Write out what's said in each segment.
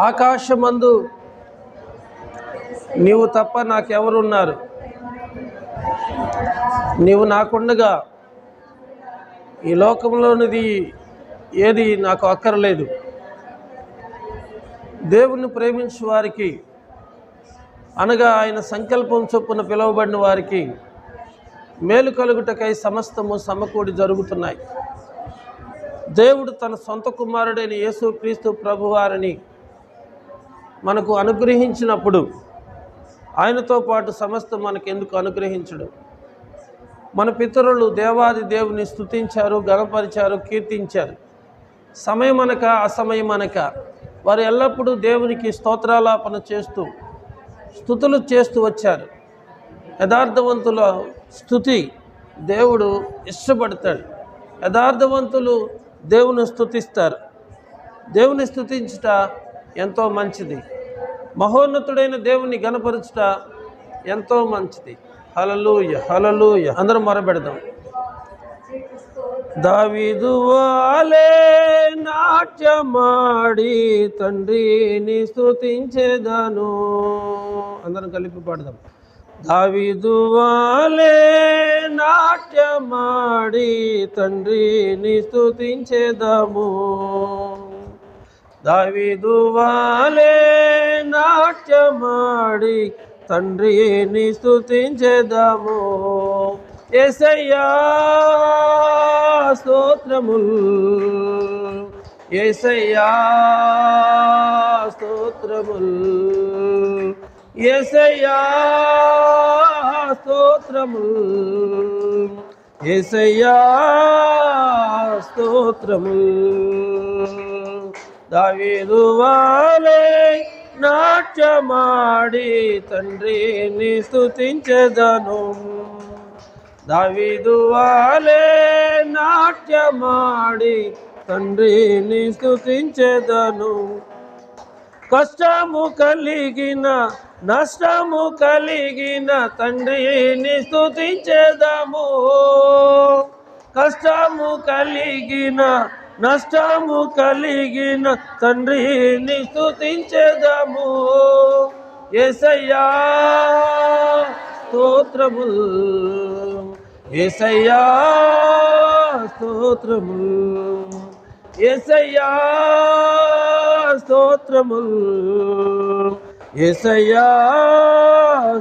ఆకాశమందు నీవు తప్ప నాకెవరున్నారు? నీవు నాకుండగా ఈ లోకంలోనిది ఏది నాకు అక్కర్లేదు. దేవుణ్ణి ప్రేమించే వారికి, అనగా ఆయన సంకల్పం చొప్పున పిలువబడిన వారికి మేలు కలుగుటకై సమస్తము సమకూడి జరుగుతున్నాయి. దేవుడు తన సొంత కుమారుడైన యేసుక్రీస్తు ప్రభువారిని మనకు అనుగ్రహించినప్పుడు ఆయనతో పాటు సమస్తం మనకెందుకు అనుగ్రహించడు? మన పితరులు దేవాది దేవుని స్తుతించారు, గణపరిచారు, కీర్తించారు. సమయమనక అసమయమనక వారు ఎల్లప్పుడూ దేవునికి స్తోత్రాలాపన చేస్తూ స్తుతులు చేస్తూ వచ్చారు. యథార్థవంతుల స్తుతి దేవుడు ఇష్టపడతాడు. యథార్థవంతులు దేవుని స్తుతిస్తారు. దేవుని స్తుతించుట ఎంతో మంచిది. మహోన్నతుడైన దేవుని గణపరచుట ఎంతో మంచిది. హల్లెలూయా, హల్లెలూయా. అందరం మొరపెడదాం. దావీదు వాలే నాట్యమాడి తండ్రిని స్తుతించెదను. అందరం కలిపి పాడదాం. దావీదు వాలే నాట్యమాడి తండ్రిని స్తుతించెదము. దావీదు వాలే నాట్యమాడి తండ్రిని స్తుతించెదము. యేసయ్యా స్తోత్రములు, యేసయ్యా స్తోత్రములు, యేసయ్యా స్తోత్రములు, యేసయ్యా స్తోత్రములు. దావీదు వాలే నాట్యమాడి తండ్రిని స్తుతించెదను. దావీదు వాలే నాట్యమాడి తండ్రిని స్తుతించెదను. కష్టము కలిగిన నష్టము కలిగిన తండ్రిని స్తుతించెదము. కష్టము కలిగిన నష్టము కలిగిన తండ్రిని స్తుతించెదము. యేసయ్యా స్తోత్రములు, యేసయ్యా స్తోత్రములు, యేసయ్యా స్తోత్రములు, యేసయ్యా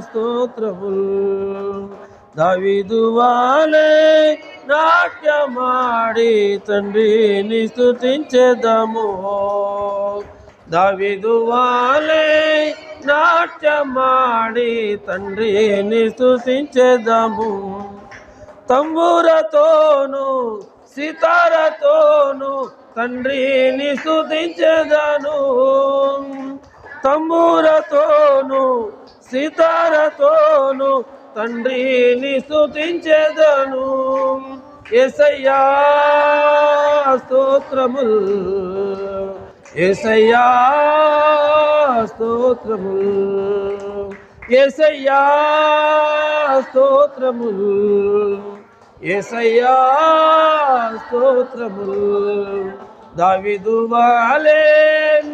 స్తోత్రములు. దావీదు వాలే నాట్యమాడి తండ్రిని స్తుతించెదము. దావీదు వాలే నాట్యమాడి తండ్రిని స్తుతించెదము. తంబూరతోను సితారతోను తండ్రిని స్తుతించెదను. తంబూరతోను సితారతోను తండ్రిని స్తుతించెదను. యేసయ్యా స్తోత్రములు, యేసయ్యా స్తోత్రములు, యేసయ్యా స్తోత్రములు, యేసయ్యా స్తోత్రములు. దావీదు వాలే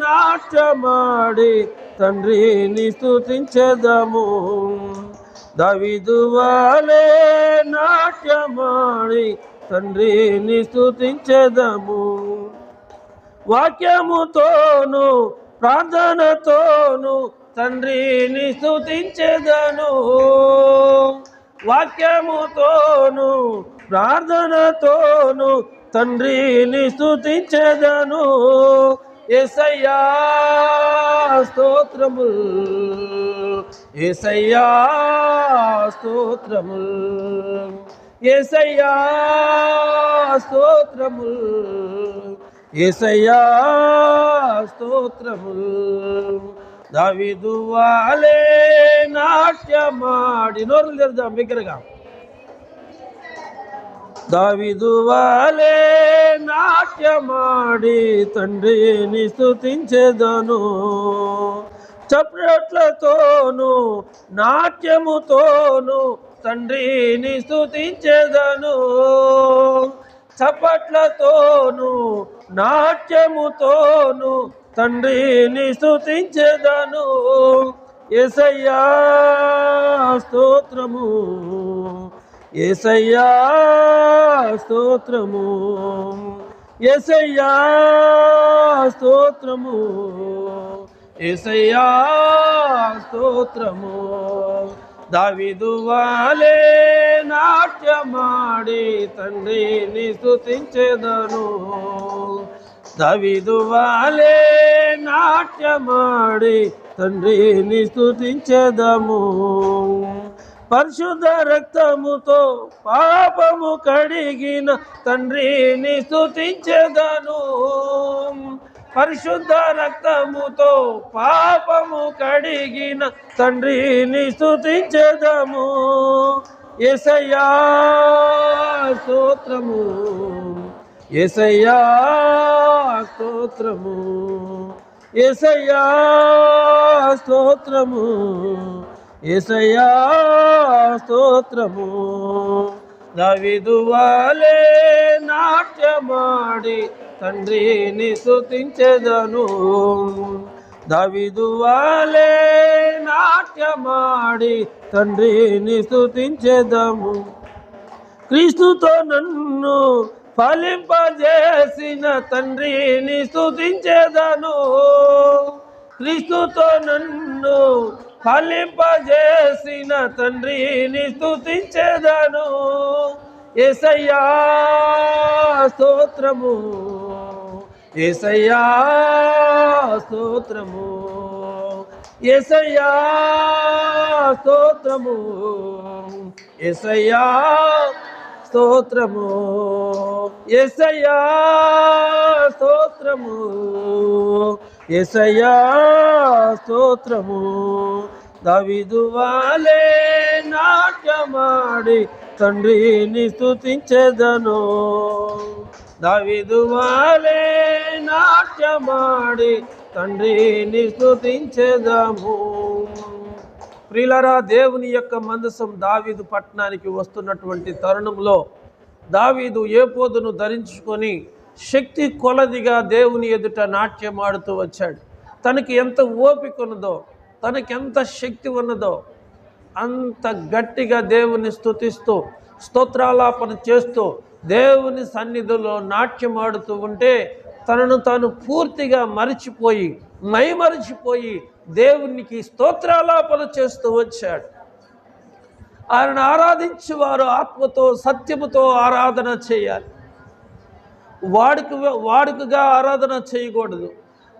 నాట్యమాడి తండ్రిని స్తుతించెదము. దావీదు వాలే నాట్యమాడి తండ్రిని స్తుతించెదము. వాక్యముతోను ప్రార్థనతోను తండ్రిని స్తుతించెదను. వాక్యముతోను ప్రార్థనతోను తండ్రిని స్తుతించెదను. యేసయ్యా స్తోత్రములు, యేసయ్యా స్తోత్రములు, యేసయ్యా స్తోత్రములు, యేసయ్యా స్తోత్రములు. దావీదు వాలే నాట్యమాడి, నోరులు తెరుద్దాం బిగ్గరగా. దావీదు వాలే నాట్యమాడి తండ్రిని స్తుతించెదను. చప్పట్లతోను నాట్యముతోను తండ్రిని స్తుతించెదను. చప్పట్లతోను నాట్యముతోను తండ్రిని స్తుతించెదను. యేసయ్యా స్తోత్రము, యేసయ్యా స్తోత్రము, యేసయ్యా స్తోత్రము, యేసయ్యా స్తోత్రము. దావీదు వాలే నాట్యమాడి తండ్రిని స్తుతించెదను. దావీదు వాలే నాట్యమాడి తండ్రిని స్తుతించెదము. పరిశుద్ధ రక్తముతో పాపము కడిగిన తండ్రిని స్తుతించెదను. పరిశుద్ధ రక్తముతో పాపము కడిగిన తండ్రిని స్తుతించెదము. యేసయ్యా స్తోత్రము, యేసయ్యా స్తోత్రము, యేసయ్యా స్తోత్రము, యేసయ్యా స్తోత్రము. దావీదు వాలే నాట్యమాడి తండ్రిని స్తుతించెదను. దావీదు వాలే నాట్యమాడి తండ్రిని స్తుతించెదము. క్రీస్తుతో నన్ను ఫలింపజేసిన తండ్రిని స్తుతించెదను. క్రీస్తుతో నన్ను ఫలింపజేసిన తండ్రిని స్తుతించెదను. యేసయ్యా స్తోత్రము, యేసయ్యా స్తోత్రము, యేసయ్యా స్తోత్రము, యేసయ్యా స్తోత్రము, యేసయ్యా స్తోత్రము, యేసయ్యా స్తోత్రము. దావీదు వాలే నాట్యమాడి తండ్రిని స్తుతించెదను. దావీదు వాలే నాట్యమాడి తండ్రిని స్తుతించెదము. ప్రియులారా, దేవుని యొక్క మందసం దావీదు పట్టణానికి వస్తున్నటువంటి తరుణంలో దావీదు ఏపోదును ధరించుకొని శక్తి కొలదిగా దేవుని ఎదుట నాట్యమాడుతూ వచ్చాడు. తనకి ఎంత ఓపిక ఉన్నదో, తనకెంత శక్తి ఉన్నదో అంత గట్టిగా దేవుని స్తుతిస్తూ స్తోత్రాలాపన చేస్తూ దేవుని సన్నిధిలో నాట్యమాడుతూ ఉంటే తనను తాను పూర్తిగా మరిచిపోయి మైమరిచిపోయి దేవునికి స్తోత్రాలాపన చేస్తూ వచ్చాడు. ఆయనను ఆరాధించేవారు ఆత్మతో సత్యముతో ఆరాధన చేయాలి. వాడుకగా ఆరాధన చేయకూడదు,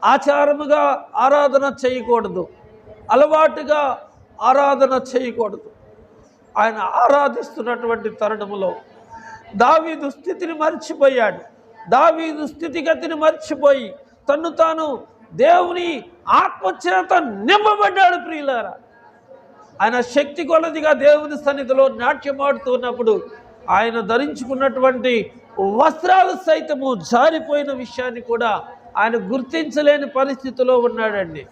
ఆచారముగా ఆరాధన చేయకూడదు, అలవాటుగా ఆరాధన చేయకూడదు. ఆయన ఆరాధిస్తున్నటువంటి తరుణంలో దావీదు స్థితిని మర్చిపోయాడు. దావీదు స్థితిగతిని మర్చిపోయి తన్ను తాను దేవుని ఆత్మచేత నింపబడ్డాడు. ప్రియులారా, ఆయన శక్తి కొలదిగా దేవుని సన్నిధిలో నాట్యమాడుతున్నప్పుడు ఆయన ధరించుకున్నటువంటి వస్త్రాలు సైతము జారిపోయిన విషయాన్ని కూడా ఆయన గుర్తించలేని పరిస్థితిలో ఉన్నాడండి.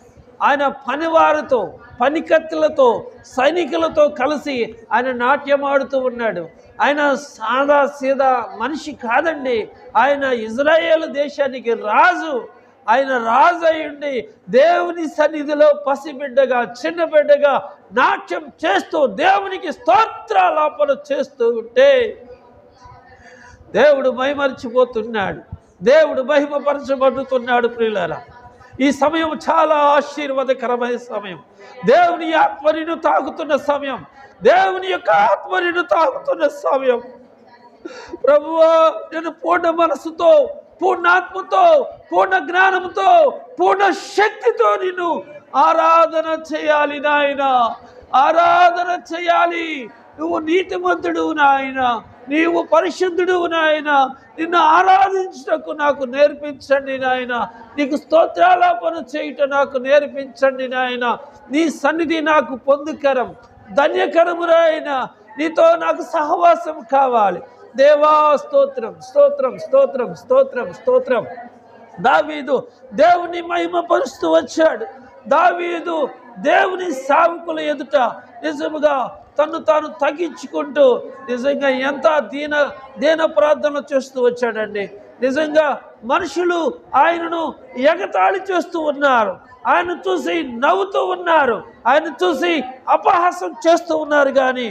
ఆయన పనివారితో, పనికత్తులతో, సైనికులతో కలిసి ఆయన నాట్యమాడుతూ ఉన్నాడు. ఆయన సాదా సీదా మనిషి కాదండి. ఆయన ఇజ్రాయేలు దేశానికి రాజు. ఆయన రాజు అయ్యుండి దేవుని సన్నిధిలో పసిబిడ్డగా, చిన్న బిడ్డగా నాట్యం చేస్తూ దేవునికి స్తోత్రాలాపన చేస్తూ ఉంటే దేవుడు మైమరిచిపోతున్నాడు, దేవుడు మహిమపరచబడుతున్నాడు. ప్రియులారా, ఈ సమయం చాలా ఆశీర్వాదకరమైన సమయం. దేవుని ఆత్మను తాగుతున్న సమయం, దేవుని యొక్క ఆత్మను తాగుతున్న సమయం. ప్రభువా, నేను పూర్ణ మనసుతో, పూర్ణాత్మతో, పూర్ణ జ్ఞానంతో, పూర్ణ శక్తితో నిన్ను ఆరాధన చేయాలి నాయన, ఆరాధన చేయాలి. నువ్వు నీతిమంతుడు నాయన, నీవు పరిశుద్ధుడు నాయన. నిన్ను ఆరాధించటకు నాకు నేర్పించండి నాయన. నీకు స్తోత్రాలాపన చేయుట నాకు నేర్పించండి నాయన. నీ సన్నిధి నాకు పొందుకరం, ధన్యకరము నాయన. నీతో నాకు సహవాసం కావాలి. దేవా స్తోత్రం, స్తోత్రం, స్తోత్రం, స్తోత్రం, స్తోత్రం. దావీదు దేవుని మహిమపరుస్తూ వచ్చాడు. దావీదు దేవుని సేవకుల ఎదుట నిజముగా తను తాను తగ్గించుకుంటూ నిజంగా ఎంత దీన ప్రార్థన చేస్తూ వచ్చాడండి. నిజంగా మనుషులు ఆయనను ఎగతాళి చేస్తూ ఉన్నారు, ఆయన చూసి నవ్వుతూ ఉన్నారు, ఆయన చూసి అపహాసం చేస్తూ ఉన్నారు. కానీ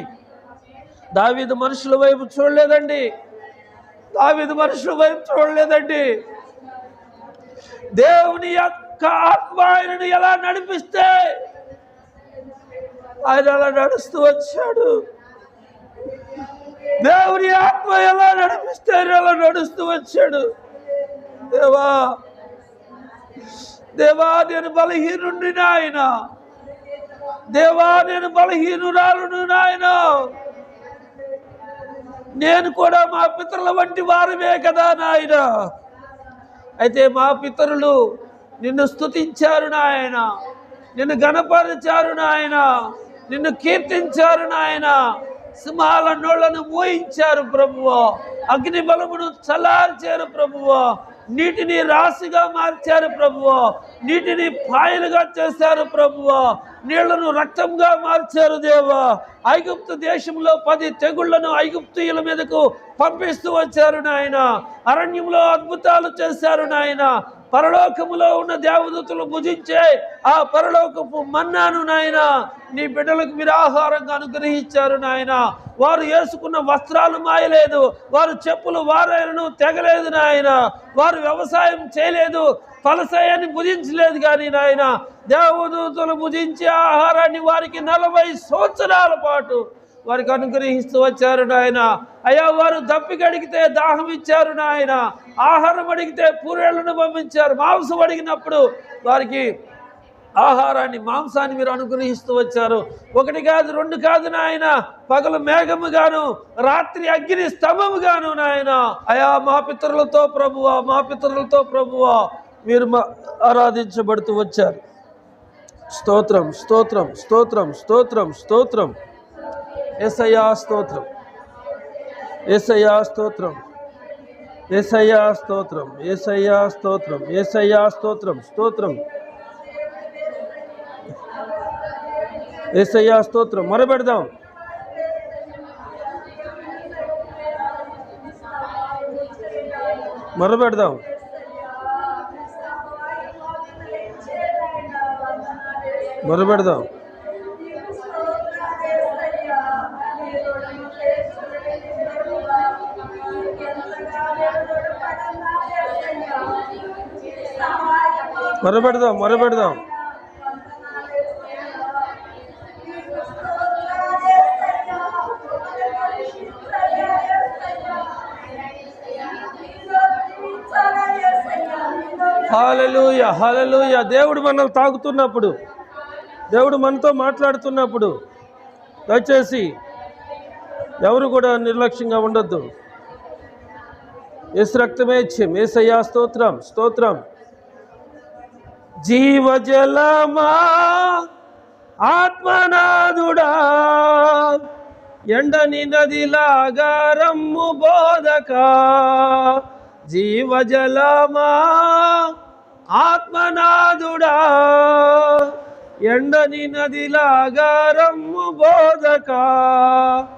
దావీదు మనుషుల వైపు చూడలేదండి. దావీదు మనుషుల వైపు చూడలేదండి. దేవుని యొక్క ఆత్మ ఆయనను ఎలా నడిపిస్తే ఆయన అలా నడుస్తూ వచ్చాడు. దేవుని ఆత్మ ఎలా నడిపిస్తే ఆయన అలా నడుస్తూ వచ్చాడు. దేవా దేవా నేను బలహీనుడిని నాయన, దేవా నేను బలహీనురాలును నాయన, నేను కూడా మా పితరుల వంటి వారమే కదా నాయన. అయితే మా పితరులు నిన్ను స్తుతించారు నాయన, నిన్ను ఘనపరిచారు నాయన, నిన్ను కీర్తించారు నాయన, సింహాల నోళ్లను మోయించారు ప్రభువా, అగ్ని బలమును చల్లార్చారు ప్రభువా, నీటిని రాశిగా మార్చారు ప్రభువా, నీటిని పాయలుగా చేశారు ప్రభువా, నీళ్లను రక్తంగా మార్చారు దేవా. ఐగుప్తు దేశంలో 10 తెగుళ్లను ఐగుప్తీయుల మీదకు పంపిస్తూ వచ్చారు నాయన. అరణ్యంలో అద్భుతాలు చేశారు నాయన. పరలోకములో ఉన్న దేవదూతలు భుజించే ఆ పరలోకపు మన్నాను నాయన నీ బిడ్డలకు మీరు ఆహారంగా అనుగ్రహించారు నాయన. వారు వేసుకున్న వస్త్రాలు మాయలేదు, వారు చెప్పులు వారైనను తెగలేదు నాయన, వారు వ్యవసాయం చేయలేదు, ఫలసాయాన్ని భుజించలేదు. కానీ నాయన దేవదూతలు భుజించే ఆహారాన్ని వారికి 40 సంవత్సరాల పాటు వారికి అనుగ్రహిస్తూ వచ్చారు నాయన. అయ్యా వారు దప్పిక అడిగితే దాహం ఇచ్చారు నాయన, ఆహారం అడిగితే పూరేళ్లను పంపించారు, మాంసం అడిగినప్పుడు వారికి ఆహారాన్ని మాంసాన్ని మీరు అనుగ్రహిస్తూ వచ్చారు. 1 కాదు 2 కాదు నాయన, పగలు మేఘముగాను రాత్రి అగ్ని స్తంభముగాను నాయన. అయా మా పితరులతో ప్రభువా, మా పితరులతో ప్రభువా మీరు ఆరాధించబడుతూ వచ్చారు. స్తోత్రం స్తోత్రం స్తోత్రం స్తోత్రం స్తోత్రం. యేసయ్యా స్తోత్రం, యేసయ్యా స్తోత్రం, యేసయ్యా స్తోత్రం, యేసయ్యా స్తోత్రం, యేసయ్యా స్తోత్రం, స్తోత్రం, యేసయ్యా స్తోత్రం. మొరపెడదాం. మొరపెడదాం. మొరపెడదాం. మొరపెడదాం. మొరపెడదాం. హల్లెలూయా, హల్లెలూయా. దేవుడు మనల్ని తాకుతున్నప్పుడు, దేవుడు మనతో మాట్లాడుతున్నప్పుడు దయచేసి ఎవరు కూడా నిర్లక్ష్యంగా ఉండొద్దు. యేసు రక్తమే ఇచ్చాం. యేసయ్యా స్తోత్రం, స్తోత్రం. జీవజలమా ఆత్మనాథుడా, ఎండని నదిలాగా రమ్ము బోధక. జీవజలమా ఆత్మనాథుడా, ఎండని నదిలాగా రమ్ము బోధక.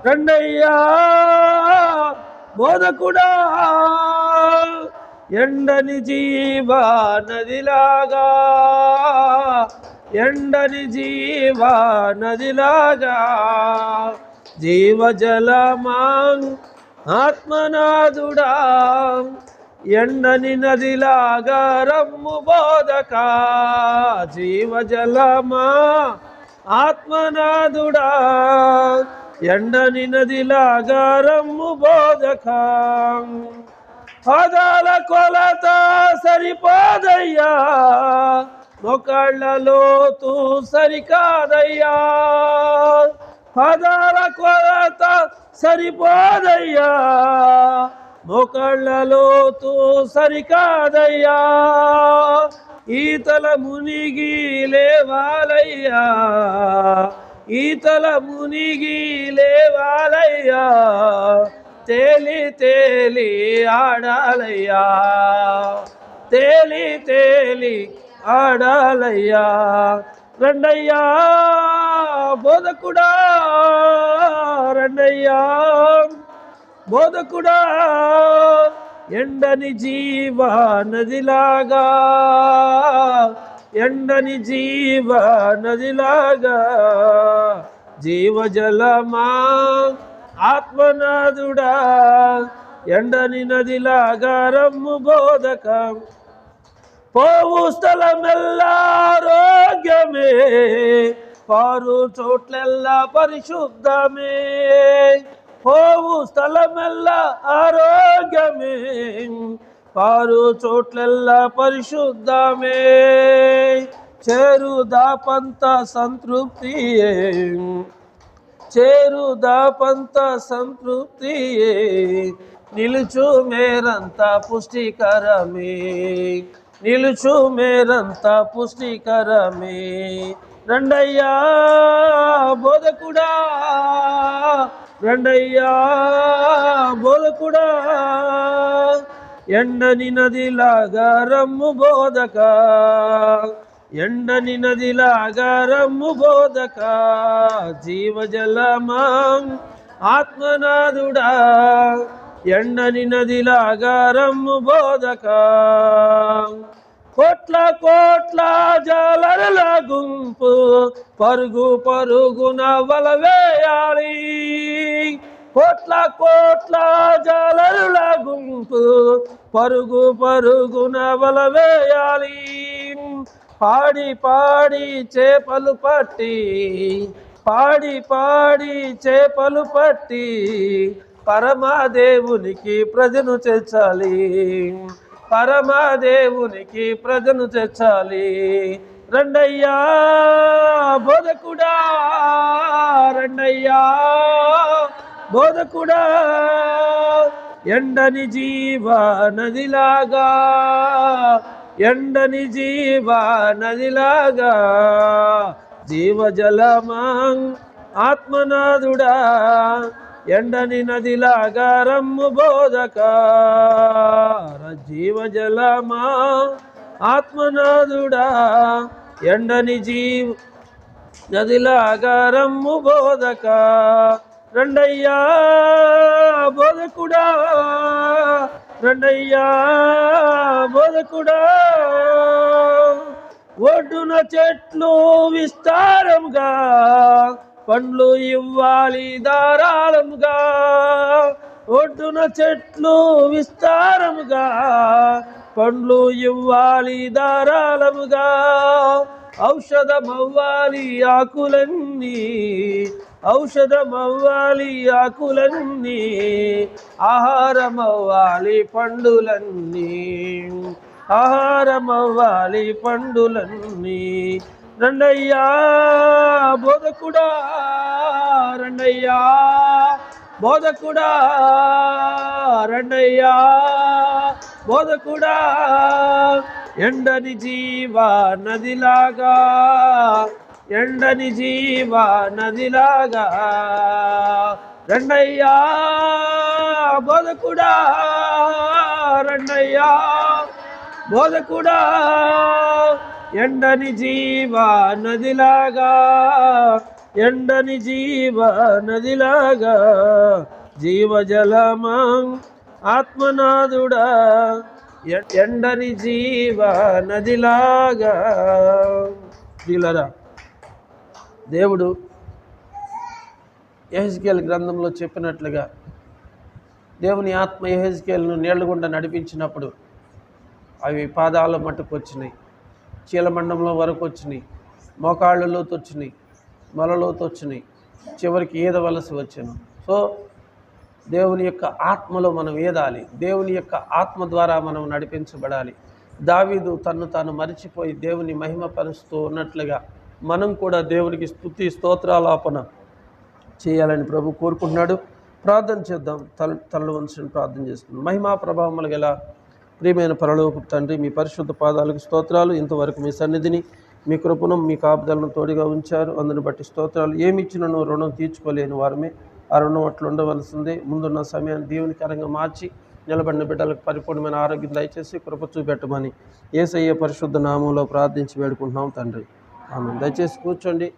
రండయ్యా బోధకుడా, ఎండని జీవ నదిలాగా, ఎండని జీవ నదిలాగా. జీవజలమా ఆత్మనాథుడా, ఎండని నదిలాగా రమ్ము బోధక. జీవజలమా ఆత్మనాథుడా, ఎండని నదిలాగా రమ్ము బోధక. పదాల కొలత సరిపోదయ్యా, మొక్కళ్ళ లోతు సరికాదయ్యా. పదాల కొలత సరిపోదయ్యా, మొక్కళ్ళ లోతు సరికాదయ్యా. ఈతల మునిగి లేవాలయ్యా, ఈతల మునిగి లేవాలయ్యా. తేలి తేలి ఆడాలయ్యా, తేలి తేలి ఆడాలయ్యా. రండయ్యా బోధకుడా, రండయ్యా బోధకుడా, ఎండని జీవ నదిలాగా, ఎండని జీవ నదిలాగా, జీవజలమా ఆత్మనాథుడా, ఎండని నదిలాగా రమ్ము బోధకం. పోవు స్థలమెల్లా ఆరోగ్యమే, పారు చోట్లెల్లా పరిశుద్ధమే. పోవు స్థలమెల్లా ఆరోగ్యమే, పారు చోట్లెల్లా పరిశుద్ధమే. చేరుదాపంత సంతృప్తియే, చేరుదాపంత సంతృప్తియే, నిలుచు మేరంత పుష్టికరమే, నిలుచు మేరంత పుష్టికరమే. రండయ్యా బోధకుడా, రండయ్యా బోధకుడా, ఎండని నదిలాగా రమ్ము బోధక, ఎండని నదిలాగా రమ్ము బోధక. జీవజలమా ఆత్మనాథుడా, ఎండని నదిలాగా రమ్ము బోధక. కోట్ల కోట్ల జలల గుంపు పరుగు పరుగున వల వేయాలి, కోట్ల కోట్ల జలల గుంపు పరుగు పరుగున వల వేయాలి. పాడి పాడి చేపలు పట్టి, పాడి పాడి చేపలు పట్టి, పరమదేవునికి ప్రజను చేర్చాలి, పరమదేవునికి ప్రజను తెచ్చాలి. రండయ్యా బోధకుడా, రండయ్యా బోధకుడా, ఎండని జీవ నదిలాగా, ఎండని జీవ నదిలాగా, జీవజలమా ఆత్మనాథుడా, ఎండని నదిలాగా రమ్ము బోధక. జీవజలమా ఆత్మనాథుడా, ఎండని జీవ నదిలాగా రమ్ము బోధక. రండయ్యా బోధకుడా, రండయ్యా బోధకుడా. ఒడ్డున చెట్లు విస్తారంగా పండ్లు ఇవ్వాలి ధారాళముగా, ఒడ్డున చెట్లు విస్తారముగా పండ్లు ఇవ్వాలి ధారాళముగా. ఔషధమవ్వాలి ఆకులన్నీ, ఔషధమవ్వాలి ఆకులన్నీ, ఆహారమవ్వాలి పండులన్నీ, ఆహారమవ్వాలి పండులన్నీ. రండయ్యా బోధకుడా, రండయ్యా బోధకుడా, రండయ్యా బోధకుడా, ఎండని జీవ నదిలాగా, ఎండని జీవ నదిలాగా. రండయ్యా బోధకుడా, రండయ్యా బోధకుడా, ఎండని జీవ నదిలాగా, ఎండని జీవ నదిలాగా, జీవజలమా ఆత్మనాథుడా, ఎండని జీవ నదిలాగా. ప్రియులారా, దేవుడు యెహెజ్కేలు గ్రంథంలో చెప్పినట్లుగా దేవుని ఆత్మ యెహెజ్కేలును నీళ్ల గుండా నడిపించినప్పుడు అవి పాదాల మట్టుకు వచ్చినాయి, చీలమండంలో వరకు వచ్చినాయి, మోకాళ్ళలోకి వచ్చినాయి, మొలలోకి వచ్చినాయి, చివరికి ఈదవలసి వచ్చాను. సో దేవుని యొక్క ఆత్మలో మనం ఈదాలి, దేవుని యొక్క ఆత్మ ద్వారా మనం నడిపించబడాలి. దావీదు తన్ను తాను మరిచిపోయి దేవుని మహిమపరుస్తూ ఉన్నట్లుగా మనం కూడా దేవునికి స్తుతి స్తోత్రాలాపన చేయాలని ప్రభు కోరుకుంటున్నాడు. ప్రార్థన చేద్దాం. తలలు వంచుకొని ప్రార్థన చేస్తున్నాం. మహిమా ప్రభావములు గల ప్రియమైన పరలోకపు తండ్రి, మీ పరిశుద్ధ పాదాలకు స్తోత్రాలు. ఇంతవరకు మీ సన్నిధిని, మీ కృపను, మీ కాపుదలను తోడుగా ఉంచారు. అందుని బట్టి స్తోత్రాలు. ఏమిచ్చినను రుణం తీర్చుకోలేని వారమే, ఆ రుణం అట్లు ఉండవలసిందే. ముందున్న సమయాన్ని దీవెనకరంగా మార్చి నిలబడిన బిడ్డలకు పరిపూర్ణమైన ఆరోగ్యం దయచేసి కృప చూపెట్టమని యేసయ్య పరిశుద్ధ నామంలో ప్రార్థించి వేడుకుంటున్నాం తండ్రి. ఆమె. దయచేసి కూర్చోండి.